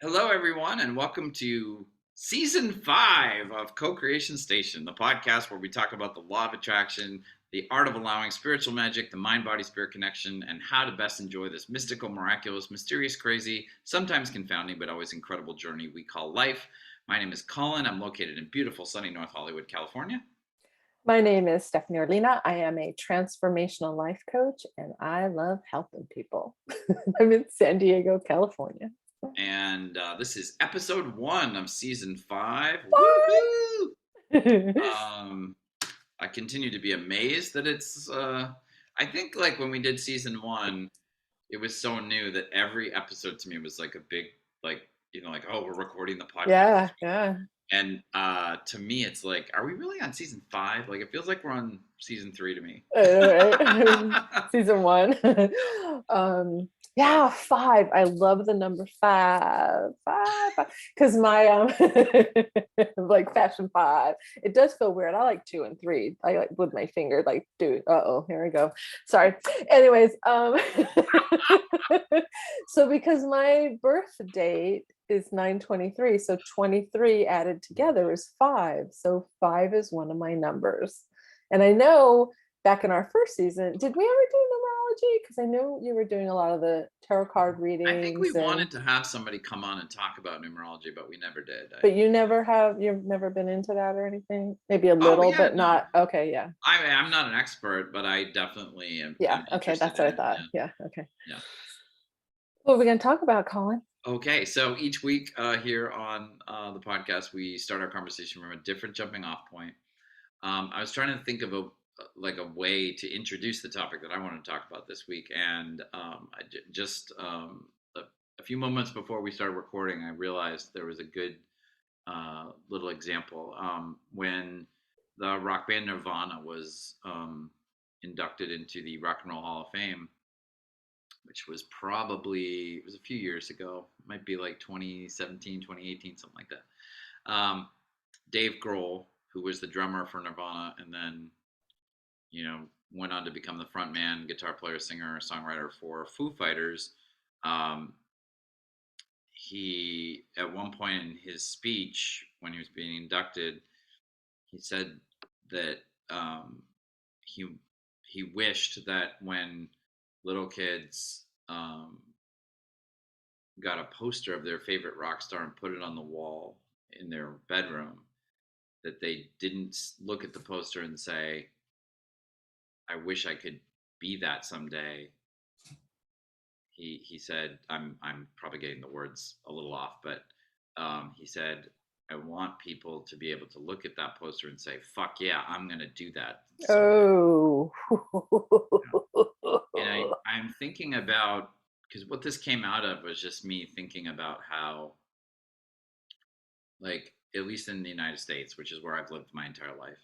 Hello, everyone, and welcome to season 5 of Co-Creation Station, the podcast where we talk about the law of attraction, the art of allowing spiritual magic, the mind-body-spirit connection, and how to best enjoy this mystical, miraculous, mysterious, crazy, sometimes confounding, but always incredible journey we call life. My name is Collin. I'm located in beautiful, sunny North Hollywood, California. My name is Stephanie Orlina. I am a transformational life coach and I love helping people. I'm in San Diego, California. And this is episode 1 of season 5. What? Woohoo! Um, I continue to be amazed that it's. I think like when we did season 1, it was so new that every episode to me was like a big like like, oh, we're recording the podcast Yeah, this week. yeah. And to me, it's like, are we really on season 5? Like, it feels like we're on season 3 to me. Right. Season 1. But Yeah, 5. I love the number 5. 5. Because my like fashion 5. It does feel weird. I like 2 and 3. I like with my finger, like, dude, here we go. Sorry. Anyways, so because my birth date is 9/23, so 23 added together is 5. So 5 is one of my numbers. And I know back in our first season, did we ever do numerology? Because I know you were doing a lot of the tarot card I think we readings, and wanted to have somebody come on and talk about numerology, but we never did. but you've never been into that or anything? Maybe a Oh little, yeah, but no, not okay, yeah. I'm not an expert, but I definitely am Yeah, okay, interested that's in what I it. thought. Yeah, Yeah, okay. yeah. What are we gonna talk about, Colin? Okay, so each week here on the podcast, we start our conversation from a different jumping off point. I was trying to think of a way to introduce the topic that I want to talk about this week, and just a few moments before we started recording, I realized there was a good little example when the rock band Nirvana was inducted into the Rock and Roll Hall of Fame, which was probably it was a few years ago, might be like 2017, 2018, something like that. Dave Grohl, who was the drummer for Nirvana, and then went on to become the front man, guitar player, singer, songwriter for Foo Fighters. Um, he at one point in his speech when he was being inducted, he said that he he wished that when little kids got a poster of their favorite rock star and put it on the wall in their bedroom, that they didn't look at the poster and say, I wish I could be that someday. He said, I'm probably getting the words a little off, but he said, I want people to be able to look at that poster and say, fuck yeah, I'm gonna do that someday. Oh. And I'm thinking about, because what this came out of was just me thinking about how, like, at least in the United States, which is where I've lived my entire life,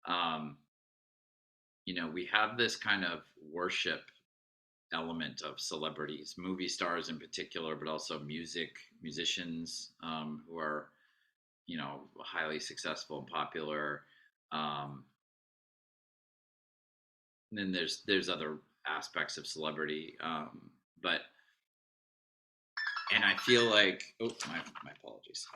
um, we have this kind of worship element of celebrities, movie stars in particular, but also musicians who are, highly successful and popular. Um, and then there's other aspects of celebrity, but and I feel like, oh, my apologies.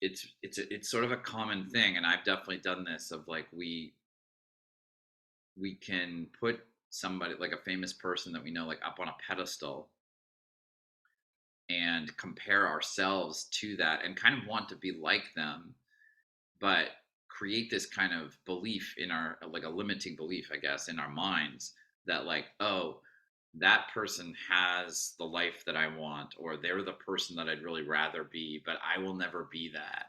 It's sort of a common thing, and I've definitely done this of like we can put somebody like a famous person that we know like up on a pedestal and compare ourselves to that and kind of want to be like them, but create this kind of belief in our, like a limiting belief, I guess, in our minds that like, oh, that person has the life that I want, or they're the person that I'd really rather be, but I will never be that.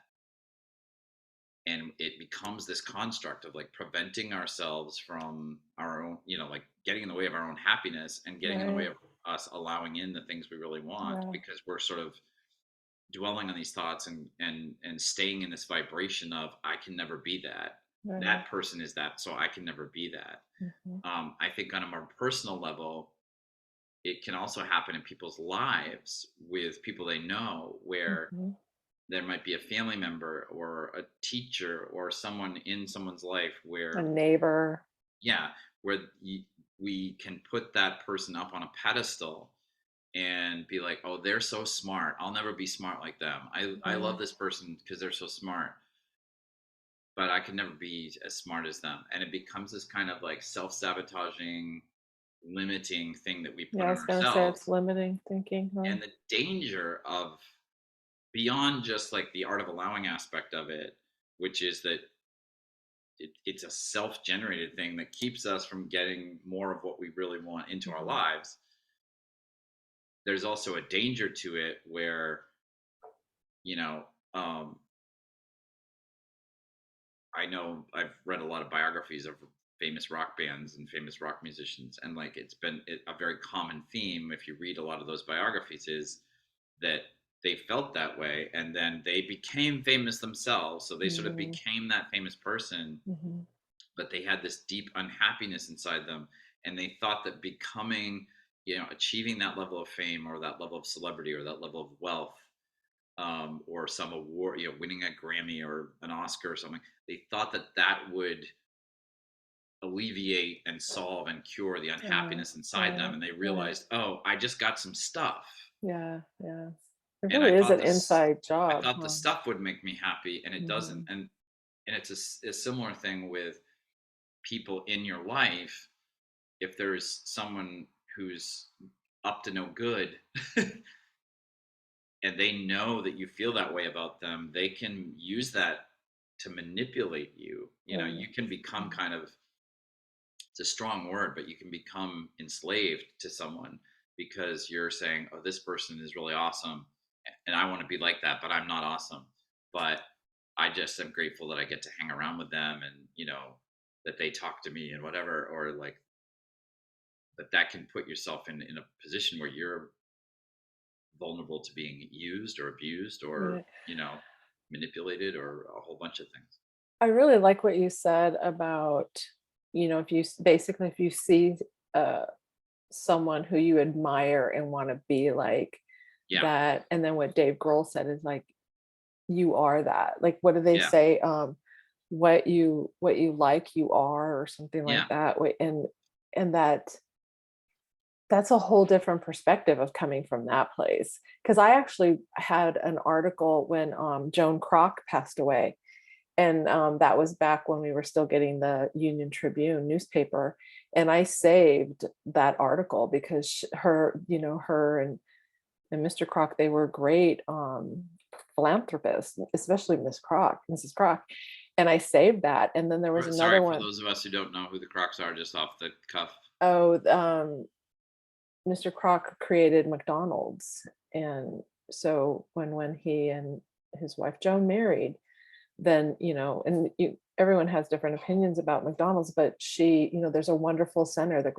And it becomes this construct of like preventing ourselves from our own, like getting in the way of our own happiness and getting in the way Right, of us allowing in the things we really want, right, because we're sort of dwelling on these thoughts and staying in this vibration of I can never be that. right. That person is that, so I can never be that. Mhm, I think on a more personal level, it can also happen in people's lives with people they know, where mhm. there might be a family member or a teacher or someone in someone's life A where, neighbor. yeah, where we can put that person up on a pedestal and be like, oh, they're so smart. I'll never be smart like them. I Yeah. love this person because they're so smart, but I could never be as smart as them. And it becomes this kind of like self sabotaging, limiting thing that we put Yeah, I on was gonna say it's ourselves. limiting thinking, huh? And the danger of, beyond just like the art of allowing aspect of it, which is that it's a self generated thing that keeps us from getting more of what we really want into our Mhm. lives. There's also a danger to it where, you know, um, I know I've read a lot of biographies of famous rock bands and famous rock musicians, and like it's been a very common theme if you read a lot of those biographies is that they felt that way and then they became famous themselves. So they sort of Mhm. became that famous person, Mhm. but they had this deep unhappiness inside them, and they thought that becoming, achieving that level of fame or that level of celebrity or that level of wealth, or some award, winning a Grammy or an Oscar or something, they thought that that would alleviate and solve and cure the Yeah, unhappiness inside them. right, And they right. realized, oh, I just got some stuff. Yeah, yeah. It And I really is thought an this, inside I job, thought the huh? stuff would make me happy, and it doesn't. Mhm. And it's a similar thing with people in your life. If there's someone who's up to no good, and they know that you feel that way about them, they can use that to manipulate you. Right. You can become Mhm. kind of, it's a strong word, but you can become enslaved to someone because you're saying, oh, this person is really awesome and I want to be like that, but I'm not awesome. But I just am grateful that I get to hang around with them, and that they talk to me and whatever, or like that can put yourself in a position where you're vulnerable to being used or abused or Right. manipulated or a whole bunch of things. I really like what you said about, if basically if you see uh someone who you admire and want to be like Yeah, that, and then what Dave Grohl said is like you are that. Like what do they yeah, say? What you like you are, or something like yeah, that. And that's a whole different perspective of coming from that place. Because I actually had an article when Joan Kroc passed away, and that was back when we were still getting the Union Tribune newspaper, and I saved that article because her and Mr. Kroc, they were great philanthropists, especially Mrs. Kroc, and I saved that. And then there was sorry another for one. those of us who don't know who the Crocs are, just off the cuff. Oh, Mr. Kroc created McDonald's, and so when he and his wife Joan married, then everyone has different opinions about McDonald's, but there's a wonderful center, the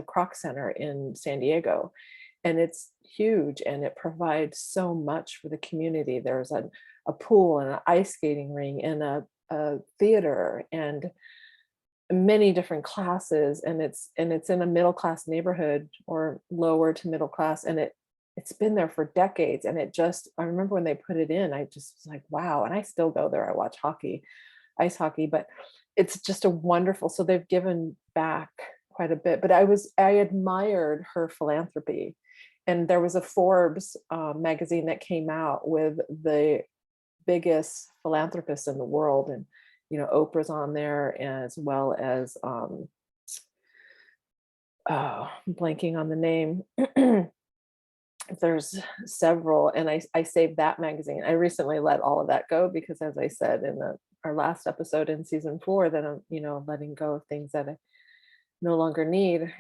Kroc Center in San Diego, and it's huge and it provides so much for the community. There's a pool and an ice skating ring and a theater and many different classes, and it's in a middle class neighborhood or lower to middle class, and it's been there for decades. And I remember when they put it in, I just was like, wow. And I still go there. I watch hockey, ice hockey, but it's just a wonderful, so they've given back quite a bit. But I admired her philanthropy. And there was a Forbes magazine that came out with the biggest philanthropists in the world, and Oprah's on there, as well as oh, I'm blanking on the name. There's several, and I saved that magazine. I recently let all of that go because, as I said in our last episode in season 4, that I'm letting go of things that I no longer need.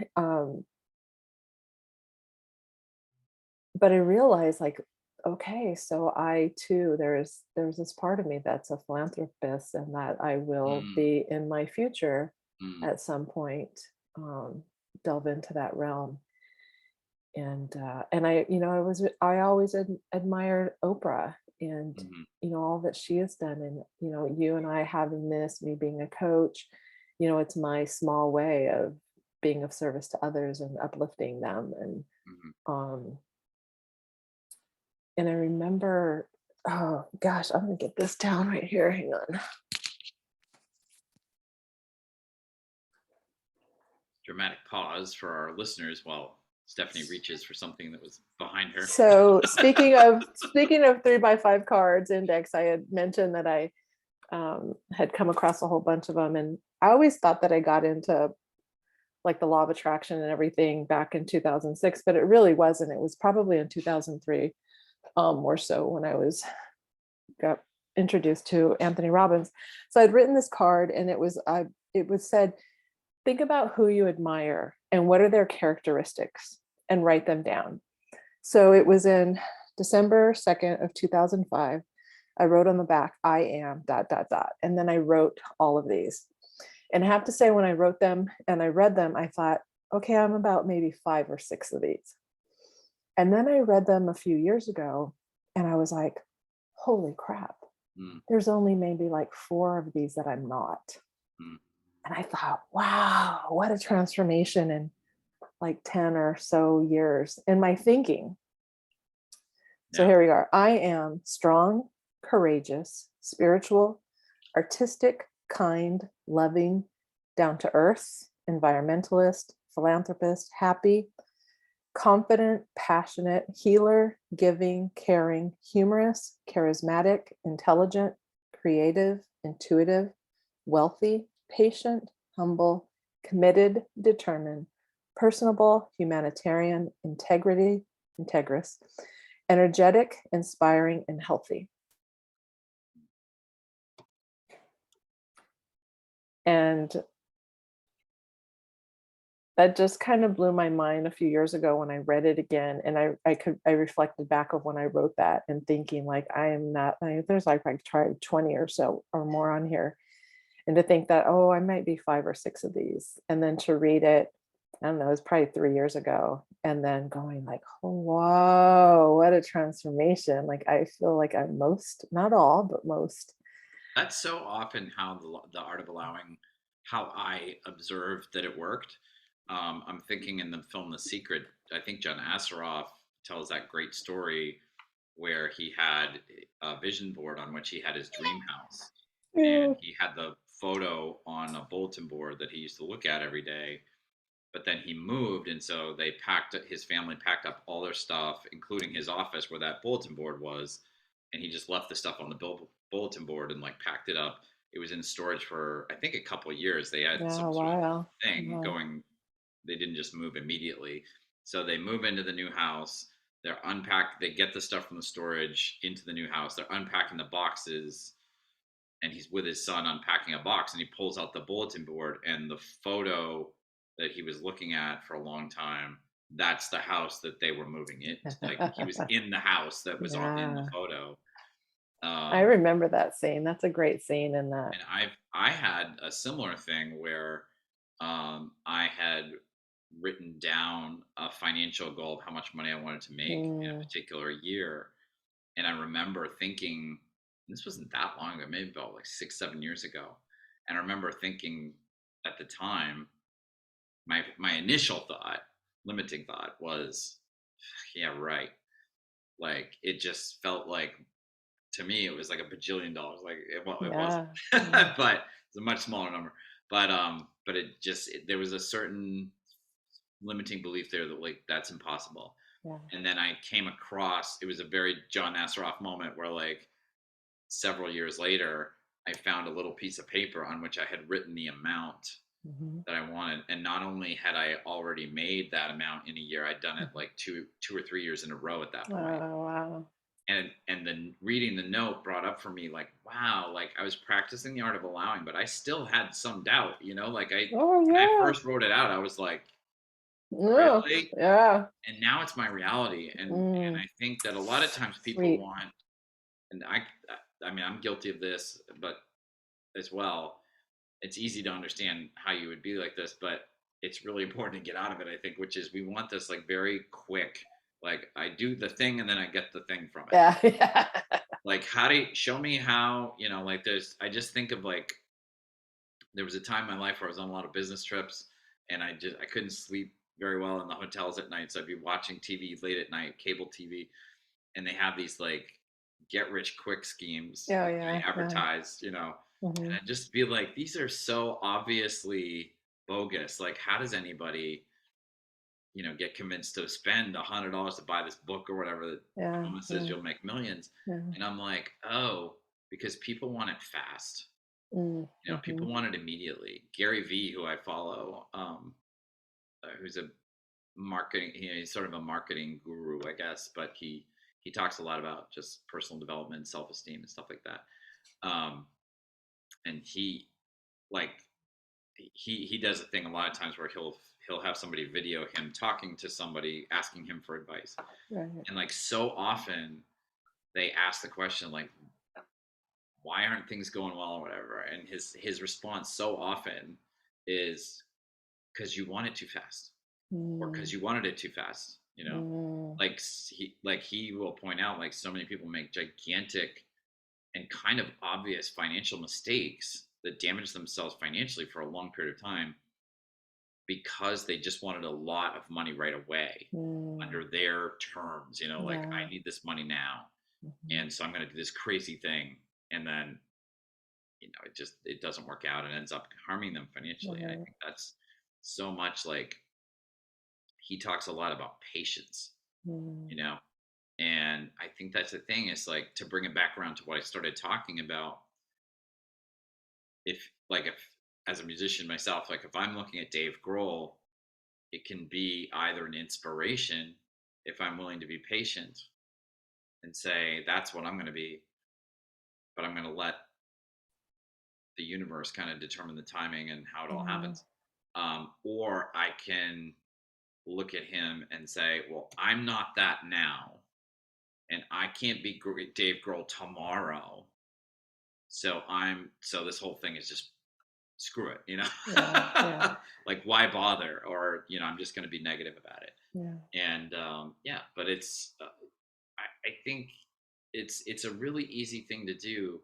But I realized, like, okay, so I too, there's this part of me that's a philanthropist, and that I will Mm, be in my future mm, at some point, um, delve into that realm. And I always admired Oprah, and mhm. all that she has done. And you and I having this, me being a coach, it's my small way of being of service to others and uplifting them. Mhm. Um And I remember, oh gosh, I'm gonna get this down right here. Hang on. Dramatic pause for our listeners while Stephanie reaches for something that was behind her. So speaking of 3x5 cards index, I had mentioned that I had come across a whole bunch of them, and I always thought that I got into like the law of attraction and everything back in 2006, but it really wasn't. It was probably in 2003 or so when I got introduced to Anthony Robbins. So I'd written this card, and it was said, think about who you admire and what are their characteristics, and write them down. So it was in December 2nd of 2005. I wrote on the back, I am ... And then I wrote all of these. And I have to say, when I wrote them and I read them, I thought, okay, I'm about maybe 5 or 6 of these. And then I read them a few years ago, and I was like, holy crap, there's only maybe like 4 of these that I'm not. And I thought, wow, what a transformation in like 10 or so years in my thinking. So here we are. I am strong, courageous, spiritual, artistic, kind, loving, down to earth, environmentalist, philanthropist, happy, confident, passionate, healer, giving, caring, humorous, charismatic, intelligent, creative, intuitive, wealthy, patient, humble, committed, determined, personable, humanitarian, integrous, energetic, inspiring, and healthy. And that just kind of blew my mind a few years ago when I read it again. And I reflected back of when I wrote that and thinking like, there's like I tried 20 or so or more on here. And to think that, oh, I might be 5 or 6 of these. And then to read it, I don't know, it was probably 3 years ago. And then going like, oh, whoa, what a transformation. Like, I feel like I'm most, not all, but most. That's so often how the art of allowing, how I observed that it worked. I'm thinking in the film The Secret, I think John Asseroff tells that great story where he had a vision board on which he had his dream house. And he had the photo on a bulletin board that he used to look at every day. But then he moved, and so his family packed up all their stuff, including his office where that bulletin board was, and he just left the stuff on the bulletin board and like packed it up. It was in storage for I think a couple of years. They had some sort of thing going. They didn't just move immediately. So they move into the new house. They're unpacked. They get the stuff from the storage into the new house. They're unpacking the boxes, and he's with his son unpacking a box, and he pulls out the bulletin board, and the photo that he was looking at for a long time, that's the house that they were moving in. Like he was in the house that was in the photo. I remember that scene. That's a great scene in that. And I had a similar thing where I had written down a financial goal of how much money I wanted to make in a particular year. And I remember thinking, this wasn't that long ago, maybe about like 6, 7 years ago. And I remember thinking at the time, my initial thought, limiting thought was, yeah, right. Like it just felt like, to me, it was like $1 bajillion. Like it wasn't, but it's a much smaller number. But there was a certain limiting belief there that like that's impossible. And then I came across, it was a very John Asseroff moment where like several years later, I found a little piece of paper on which I had written the amount that I wanted. And not only had I already made that amount in a year, I'd done it like two or 3 years in a row at that point. Oh, wow. And then reading the note brought up for me like, wow, like I was practicing the art of allowing, but I still had some doubt, like when I first wrote it out, I was like, really? Yeah. And now it's my reality. And I think that a lot of times people want, and I mean, I'm guilty of this, but as well, it's easy to understand how you would be like this, but it's really important to get out of it, I think, which is we want this like very quick, like I do the thing and then I get the thing from it. Yeah. Like show me how, like I just think of like, there was a time in my life where I was on a lot of business trips and I couldn't sleep very well in the hotels at night. So I'd be watching TV late at night, cable TV, and they have these like get rich quick schemes they advertise, and I just feel like these are so obviously bogus. Like, how does anybody, get convinced to spend $100 to buy this book or whatever that Yeah. promises Yeah. you'll make millions. Yeah. And I'm like, oh, because people want it fast. Mm-hmm. People want it immediately. Gary Vee, who I follow, who's a marketing, he's sort of a marketing guru, I guess, but he talks a lot about just personal development, self-esteem, and stuff like that. Um, and he like he does a thing a lot of times where he'll have somebody video him talking to somebody asking him for advice, Right. and like so often they ask the question like, why aren't things going well or whatever, and his response so often is because you want it too fast, or Mm, because you wanted it too fast. mm, He will point out like so many people make gigantic and kind of obvious financial mistakes that damage themselves financially for a long period of time because they just wanted a lot of money right away mm. under their terms, like Yeah. I need this money now. Mhm. And so I'm going to do this crazy thing. And then, it doesn't work out and ends up harming them financially. And I Right. think that's so much like he talks a lot about patience, Mm, you know? And I think that's the thing is like to bring it back around to what I started talking about. If as a musician myself, like if I'm looking at Dave Grohl, it can be either an inspiration if I'm willing to be patient and say that's what I'm going to be, but I'm going to let the universe kind of determine the timing and how it all yeah. happens. Or I can look at him and say, well, I'm not that now, and I can't be Dave Grohl tomorrow. So this whole thing is just screw it, Yeah. Yeah. like why bother? Or I'm just going to be negative about it. Yeah. And yeah, but I think it's a really easy thing to do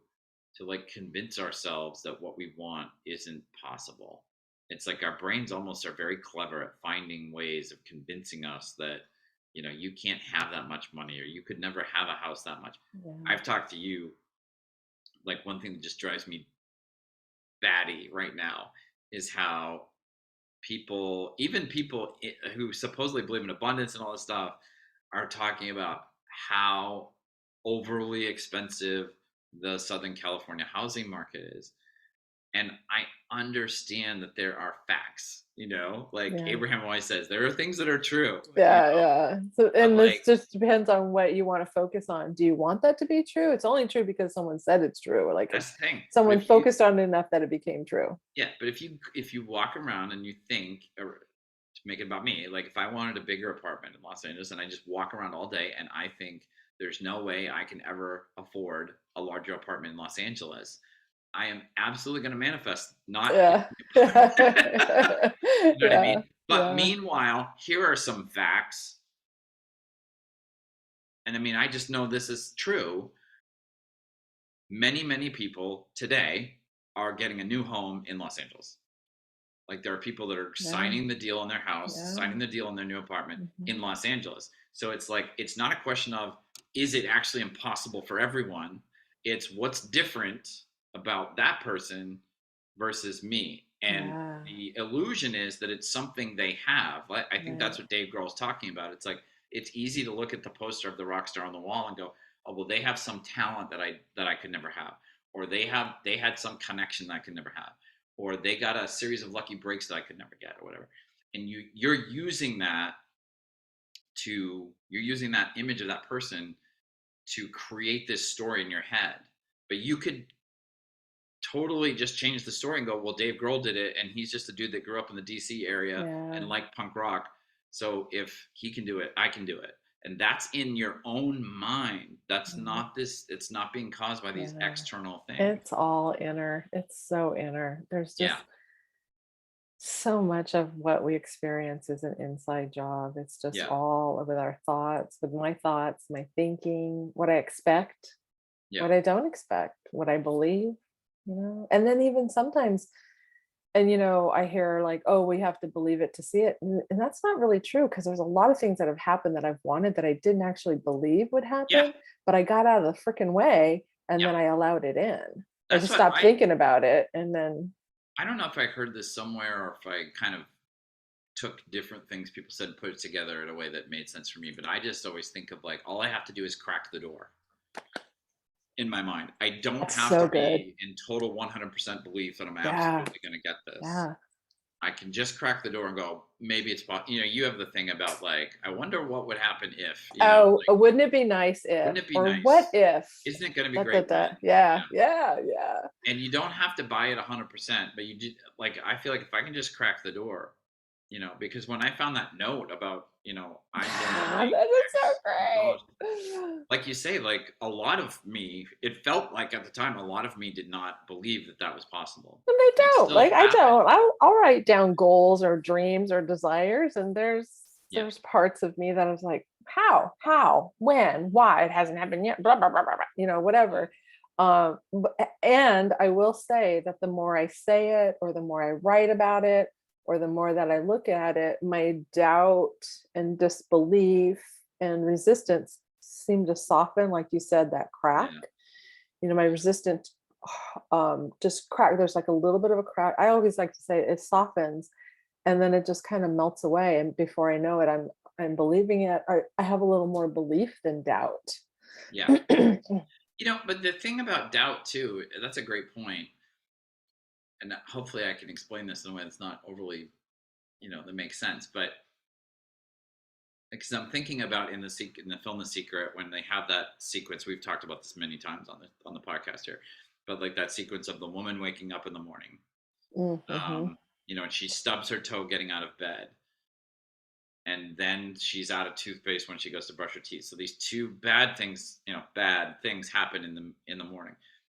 to like convince ourselves that what we want isn't possible. It's like our brains almost are very clever at finding ways of convincing us that you can't have that much money or you could never have a house that much. Yeah. I've talked to you, like one thing that just drives me batty right now is how even people who supposedly believe in abundance and all this stuff are talking about how overly expensive the Southern California housing market is. And I understand that there are facts, like Yeah. Abraham always says, there are things that are true, Yeah. Yeah. So, but and this like, just depends on what you want to focus on. Do you want that to be true? It's only true because someone said it's true, or like that's the thing. But someone focused on it enough that it became true. yeah, but if you walk around and you think, or to make it about me, like if I wanted a bigger apartment in Los Angeles and I just walk around all day and I think there's no way I can ever afford a larger apartment in Los Angeles, I am absolutely going to manifest not Yeah. getting the apartment. Yeah. You know what I Yeah. mean? But Yeah. meanwhile, here are some facts. And I mean, I just know this is true. Many, many people today are getting a new home in Los Angeles. Like there are people that are Yeah. signing the deal on their house, Yeah. signing the deal on their new apartment Mhm. in Los Angeles. So it's like, it's not a question of, is it actually impossible for everyone? It's what's different about that person versus me. And Yeah. the illusion is that it's something they have. I think Right. that's what Dave Grohl's talking about. It's like, it's easy to look at the poster of the rock star on the wall and go, oh, well, they have some talent that I could never have. Or they had some connection that I could never have, or they got a series of lucky breaks that I could never get, or whatever. And you're using that image of that person to create this story in your head. But you could totally just change the story and go, well, Dave Grohl did it, and he's just a dude that grew up in the DC area Yeah. and liked punk rock. So if he can do it, I can do it. And that's in your own mind. That's Mhm. not this, it's not being caused by these Yeah. external things. It's all inner. It's so inner. There's Yeah. just so much of what we experience is an inside job. It's just Yeah. all with our thoughts, with my thoughts, my thinking, what I expect, Yeah. what I don't expect, what I believe. And then even sometimes, and I hear like, oh, we have to believe it to see it. And that's not really true because there's a lot of things that have happened that I've wanted that I didn't actually believe would Yeah. happen, but I got out of the freaking way and Yeah. then I allowed it in. I That's just what stopped thinking about it and then I don't know if I heard this somewhere or if I kind of took different things people said and put it together in a way that made sense for me. But I just always think of like, all I have to do is crack the door in my mind. I don't That's have to so good. be in total 100% belief that I'm Yeah. absolutely going to get this. Yeah. I can just crack the door and go, maybe it's possible. You know, you have the thing about like, I wonder what would happen if, you know, Oh, like, wouldn't it be nice if, wouldn't it be or what nice? if? Isn't it going to be Da, da, great when? da. Yeah. Yeah. Yeah. Yeah. And you don't have to buy it 100%, but you do. Like, I feel like if I can just crack the door, you know, because when I found that note about, you know, I'm going to make That is so $100, great. like you say, like a lot of me, it felt like at the time, a lot of me did not believe that that was possible. And they And it don't, still like, I happened. don't. I'll write down goals or dreams or desires, and Yeah. there's parts of me that is like, how, when, why? It hasn't happened yet. Blah blah blah blah, blah, whatever. And I will say that the more I say it, or the more I write about it, or the more that I look at it, my doubt and disbelief and resistance seem to soften, like you said, that crack. Yeah. My resistance just crack. There's like a little bit of a crack. I always like to say it softens, and then it just kind of melts away. And before I know it, I'm believing it. I have a little more belief than doubt. Yeah. You know, but the thing about doubt too, that's a great point. And hopefully I can explain this in a way that's not overly, you know, that makes sense. But because I'm thinking about in the film The Secret, when they have that sequence, we've talked about this many times on the podcast here, but like that sequence of the woman waking up in the morning, Mm-hmm. you know, and she stubs her toe getting out of bed, and then she's out of toothpaste when she goes to brush her teeth. So these two bad things, you know, bad things happen in the morning,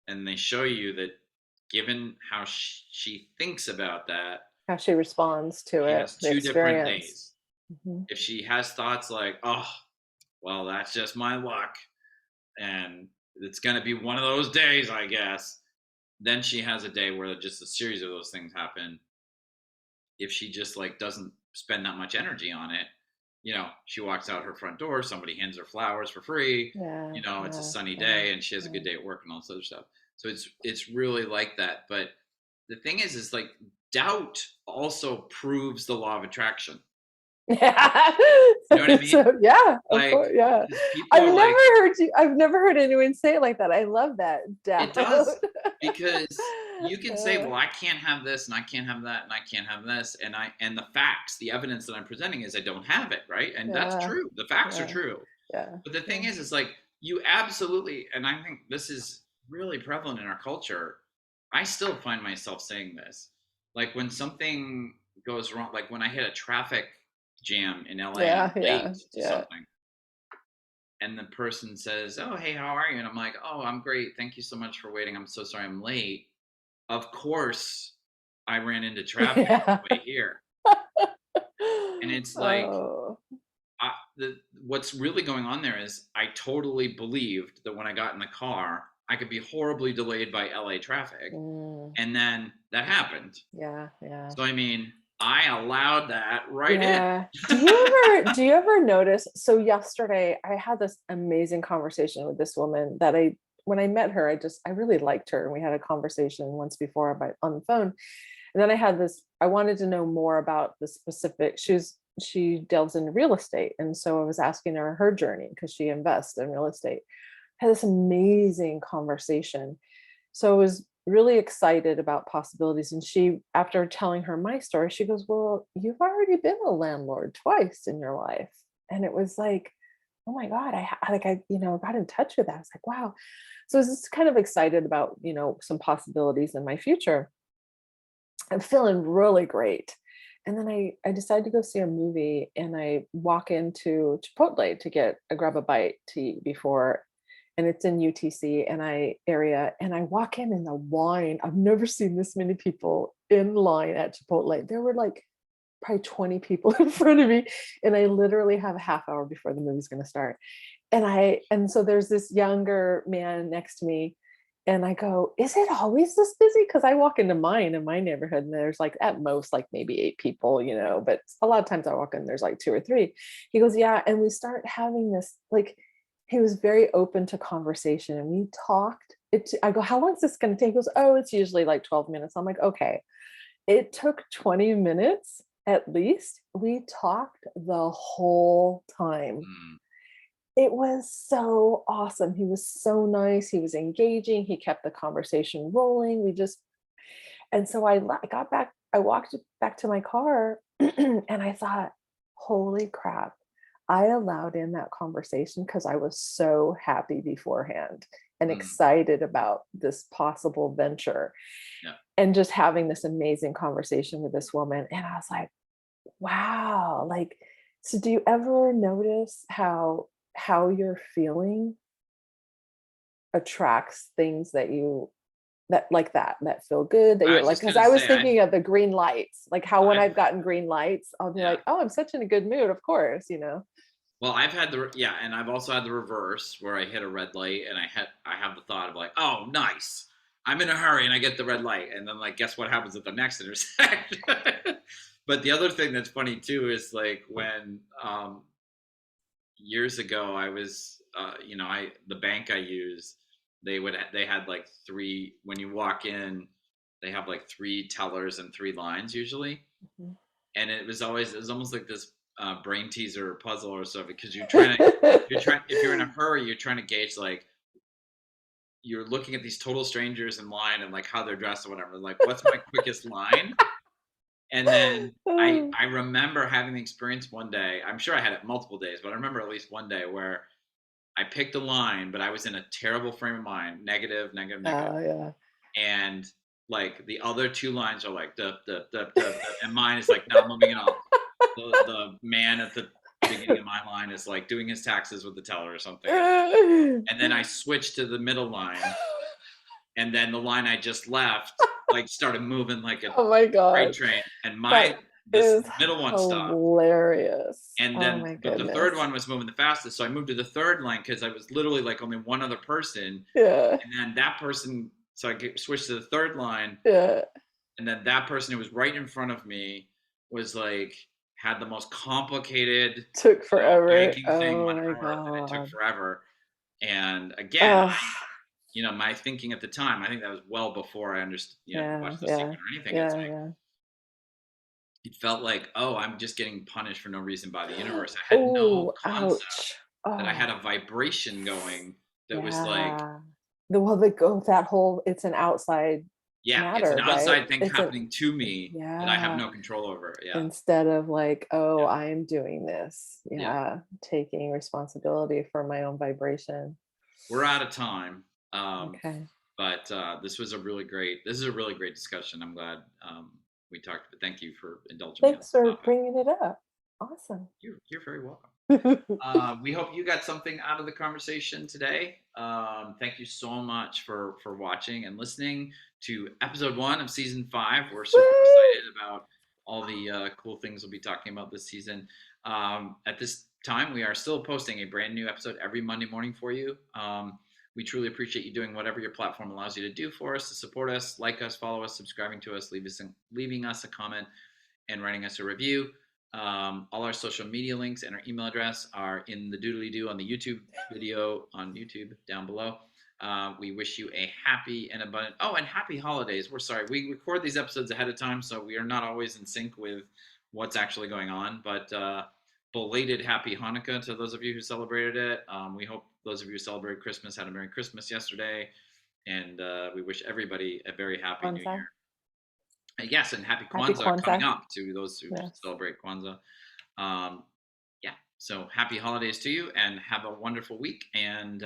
and they show you that given how she thinks about that, How she responds to she it, has the two different experience. days. Hmm. If she has thoughts like, oh, well, that's just my luck, and it's going to be one of those days, I guess, then she has a day where just a series of those things happen. If she just like doesn't spend that much energy on it, you know, she walks out her front door, somebody hands her flowers for free, Yeah, you know, it's a yeah, sunny yeah, day and she has a yeah. good day at work and all this other stuff. So it's really like that. But the thing is like doubt also proves the law of attraction. Yeah. You know what I mean? So yeah, of Like, course, yeah. because people are like, I've never heard anyone say it like that. I love that. it Doubt. does, because you can say, Uh, well, I can't have this and I can't have that and I can't have this, and the facts, the evidence that I'm presenting is I don't have it, right? And that's yeah, true. The facts are yeah, true. yeah, But the thing yeah. is like you absolutely, and I think this is really prevalent in our culture. I still find myself saying this. Like when something goes wrong, like when I hit a traffic jam in LA and I'm Yeah, late yeah, to yeah. something, and the person says, "Oh, hey, how are you?" And I'm like, "Oh, I'm great. Thank you so much for waiting. I'm so sorry I'm late." Of course, I ran into traffic on Yeah. the way here. And it's like, Oh. what's really going on there is I totally believed that when I got in the car, I could be horribly delayed by LA traffic. Mm, And then that happened. yeah, yeah. So, I mean, I allowed that right in. Yeah. Do you ever notice? So yesterday I had this amazing conversation with this woman that when I met her, I really liked her, and we had a conversation once before on the phone. And then I wanted to know more about the specific, she delves into real estate. And so I was asking her journey, because she invests in real estate. Had this amazing conversation. So I was really excited about possibilities. And she, after telling her my story, she goes, "Well, you've already been a landlord twice in your life." And it was like, oh my God, got in touch with that. I was like, wow. So I was just kind of excited about, some possibilities in my future. I'm feeling really great. And then I decided to go see a movie, and I walk into Chipotle to grab a bite to eat before, and it's in UTC and area. And I walk in, and the line, I've never seen this many people in line at Chipotle. There were like probably 20 people in front of me. And I literally have a half hour before the movie's going to start. And so there's this younger man next to me, and I go, "Is it always this busy?" Because I walk into mine in my neighborhood, and there's like at most like maybe 8 people, but a lot of times I walk in, there's like two or three. He goes, "Yeah." And we start having this, like, he was very open to conversation, and we talked. I go, "How long is this going to take?" He goes, "Oh, it's usually like 12 minutes." I'm like, okay. It took 20 minutes, at least we talked the whole time. Mm, It was so awesome. He was so nice. He was engaging. He kept the conversation rolling. We just and so I got back, I walked back to my car and I thought, holy crap, I allowed in that conversation because I was so happy beforehand and mm, excited about this possible venture yeah. and just having this amazing conversation with this woman. And I was like, wow, like, so do you ever notice how you're feeling attracts things that you that like that feel good, that I you're was like, just because gonna I was say thinking of the green lights, like how when I've I've gotten green lights, I'll be yeah. like, "Oh, I'm such in a good mood," of course, you know? Well, I've had the yeah, and I've also had the reverse where I hit a red light and I have the thought of like, oh, nice. I'm in a hurry and I get the red light, and then like, guess what happens at the next intersection? But the other thing that's funny too is like when years ago I was, I the bank I use, they had like three when you walk in, they have like three tellers and three lines usually, Mhm. and it was almost like this brain teaser or puzzle or so because you're trying if you're in a hurry you're trying to gauge like you're looking at these total strangers in line and like how they're dressed or whatever like what's my quickest line and then I remember having the experience one day. I'm sure I had it multiple days, but I remember at least one day where I picked a line but I was in a terrible frame of mind, negative, negative, negative, Oh, yeah. and like the other two lines are like duh, duh, duh, duh, duh, and mine is like not moving at all. The man at the beginning of my line is like doing his taxes with the teller or something, and then I switched to the middle line, and then the line I just left like started moving like a Oh my freight god. train, and That this is middle one stopped, hilarious. and Oh then my but the third goodness. one was moving the fastest, so I moved to the third line because I was literally like only one other person, Yeah, and then that person, so switched to the third line, yeah. and then that person who was right in front of me was like had the most complicated Took forever. banking thing Oh on my earth, and it took god. forever. And again, Ugh. my thinking at the time, I think that was well before I understood, Yeah, watched The yeah. Secret or anything. It's Yeah, like yeah. it felt like, oh, I'm just getting punished for no reason by the universe. I had no Oh, concept ouch. that I had Oh, a vibration going that was like, yeah. The well, the go that whole it's an outside yeah, it's an matter, right? outside thing It's an happening to me that I have yeah. no control over. Yeah, Instead of like, "Oh, yeah, I'm doing this." yeah. Yeah, taking responsibility for my own vibration. We're out of time. Okay. But this is a really great discussion. I'm glad we talked. But thank you for indulging me on Thanks this for topic. bringing it up. Awesome. You're very welcome. We hope you got something out of the conversation today. Thank you so much for watching and listening to episode 1 of season 5. We're super Woo! excited about all the cool things we'll be talking about this season. At this time, we are still posting a brand new episode every Monday morning for you. We truly appreciate you doing whatever your platform allows you to do for us to support us, like us, follow us, subscribing to us, leaving us a comment, and writing us a review. All our social media links and our email address are in the doodly doo on the YouTube video on YouTube down below. We wish you a happy and abundant. Oh, and happy holidays. We're sorry. We record these episodes ahead of time, so we are not always in sync with what's actually going on. But belated happy Hanukkah to those of you who celebrated it. We hope those of you who celebrated Christmas had a Merry Christmas yesterday. And we wish everybody a very happy New Kwanzaa. Year. Yes, and happy Happy Kwanzaa coming Kwanzaa. up to those who Yes. celebrate Kwanzaa. Um, yeah, so happy holidays to you and have a wonderful week. And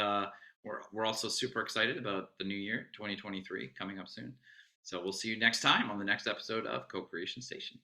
we're also super excited about the new year, 2023, coming up soon. So we'll see you next time on the next episode of Co Creation Station.